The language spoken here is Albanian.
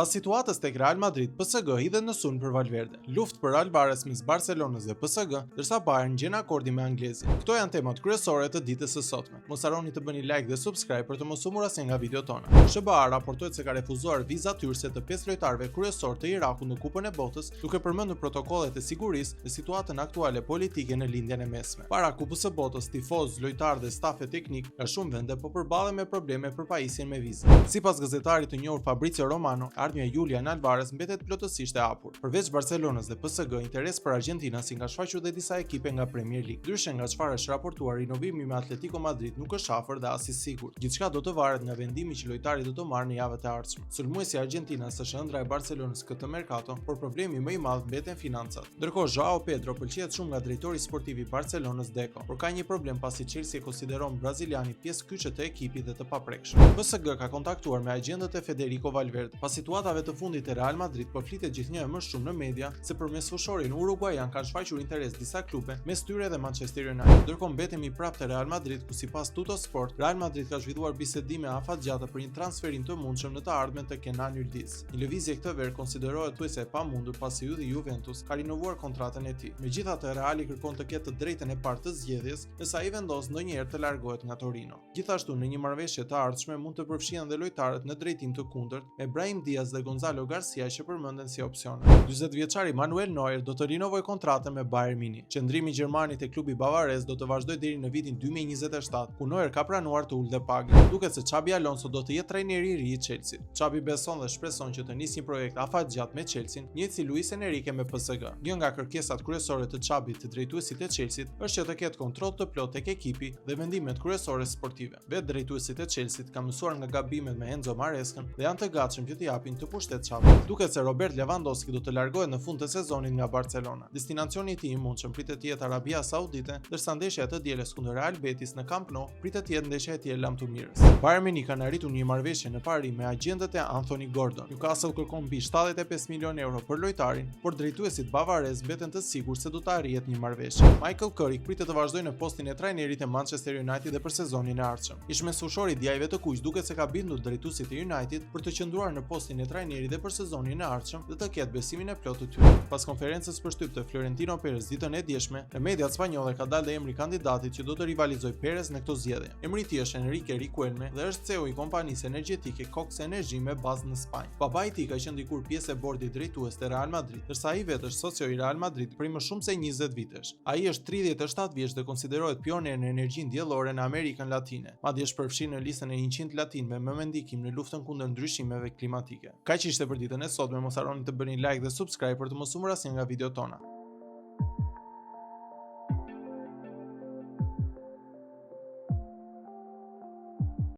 Pas situatës tek Real Madrid, PSG hidhet në sulm për Valverde. Luftë për Alvarez mes Barcelonës dhe PSG, ndërsa Bayern gjen akordi me anglezin. Këto janë temat kryesore të ditës së sotme. Mos harroni të bëni like dhe subscribe për të mos humbur asnjë nga videot tona. SBA raportohet se ka refuzuar vizat hyrëse të 5 lojtarëve kryesor të Irakut në Kupën e Botës, duke përmendur protokollet e sigurisë dhe situatën aktuale politike në lindjen e mesme. Para Kupës së Botës, tifozë, lojtarë dhe stafe teknik nga shumë vende po përballen me probleme për pajisjen me vizë. Sipas gazetarit të njohur Fabrizio Romano, ardhmja e Julian Alvarez mbetet plotësisht e hapur. Përveç Barcelonës dhe PSG, interes për Argentinas si nga shfaqur dhe disa ekipe nga Premier League. Ndryshe nga çfarë është raportuar, rinovimi me Atletico Madrid nuk është afër dhe as i sigurt. Gjithçka do të varet nga vendimi që lojtari do të marrë në javët e ardhshme. Sulmuesi i Argentinas është ëndra e Barcelonës këtë merkato, por problemi më i madh mbeten financat. Ndërkohë Joao Pedro pëlqejet shumë nga drejtori sportiv i Barcelonës Deco, por ka një problem pasi Chelsea e konsideron brazilianin pjesë kyçe të ekipit dhe të paprekshëm. PSG ka kontaktuar me agjentët e Federico Valverde. Pas situatave të fundit e Real Madrid, po flitet gjithnjë më shumë në media se përmes fushorin uruguajan kanë shfaqur interes disa klube, mes tyre dhe Manchester United. Ndërkohë mbetemi prapë te Real Madrid, ku sipas Tuttosport, Real Madrid ka zhvilluar bisedime afatgjata për një transferim të mundshëm në të ardhmen të Kenan Yildiz. Një lëvizje këtë verë konsiderohet thuajse e pamundur pasi ydhi Juventus ka rinovuar kontratën e tij. Megjithatë, Reali kërkon të ketë të drejtën e parë të zgjedhjes, nëse ai vendos ndonjëherë të largohet nga Torino. Gjithashtu, në një marrëveshje të ardhshme mund të përfshihen dhe lojtarët në drejtim të kundërt, me Brahim Diaz dhe Gonzalo Garcia që përmenden si opsione. 40 vjeçari Manuel Neuer do të rinovojë kontratën me Bayern Munich. Qëndrimi i Gjermanit te klubi bavarez do të vazhdojë deri në vitin 2027, ku Neuer ka pranuar të ulë pagën. Duket se Xabi Alonso do të jetë trajneri i ri i Chelsea. Xabi beson dhe shpreson që të nisë një projekt afatgjat me Chelsea, njëjtë si Luis Enrique me PSG. Një nga kërkesat kryesore të Xabit të drejtuesit të Chelsea është që të ketë kontroll të plotë tek ekipi dhe vendimet kryesore sportive. Vetë drejtuesit e Chelsea kanë mësuar nga gabimet me Enzo Marescën dhe janë të gatshëm që t'i japin të pushtet Xhabit. Duket se Robert Lewandowski do të largohet në fund të sezonit nga Barcelona. Destinacioni i tij i mundshëm pritet të jetë Arabia Saudite, ndërsa ndeshja e të dielës kundër Real Betis në Camp Nou pritet të jetë ndeshja e tij e lamtumirës. Bayern Munich kanë arritur një marrëveshje në pari me agjentët e Anthony Gordon. Newcastle kërkon mbi 75 milionë euro për lojtarin, por drejtuesit bavarez mbeten të sigurt se do të arrihet një marrëveshje. Michael Carrick pritet të vazhdojë në postin e trajnerit e Manchester United dhe për sezonin e ardhshëm. Ish mesfushori djajve të kuq duket se ka bindur drejtuesit e United për të qëndruar në postin e trajnerit dhe për sezonin e ardhshëm dhe të ketë besimin e plotë të tyre. Pas konferencës për shtyp të Florentino Perez ditën e djeshme, në mediat spanjolle ka dalë dhe emri i kandidatit që do të rivalizojë Perez në këto zgjedhje. Emri i tij është Enrique Riquelme dhe është CEO i kompanisë energjetike Cox Energy me bazë në Spanjë. Babai i tij ka qenë dikur pjesë e bordit drejtues të Real Madrid, ndërsa ai vetë është socio i Real Madrid prej më shumë se 20 vitesh. Ai është 37 vjeç dhe konsiderohet pioner në energjinë diellore në Amerikën Latine. Madje është përfshirë në listën e 100 latinëve më me ndikim në luftën kundër ndryshimeve klimatike. Kaq ishte për ditën e sotme, mos harroni të bëni like dhe subscribe për të mos humbur asnjë nga videot tona.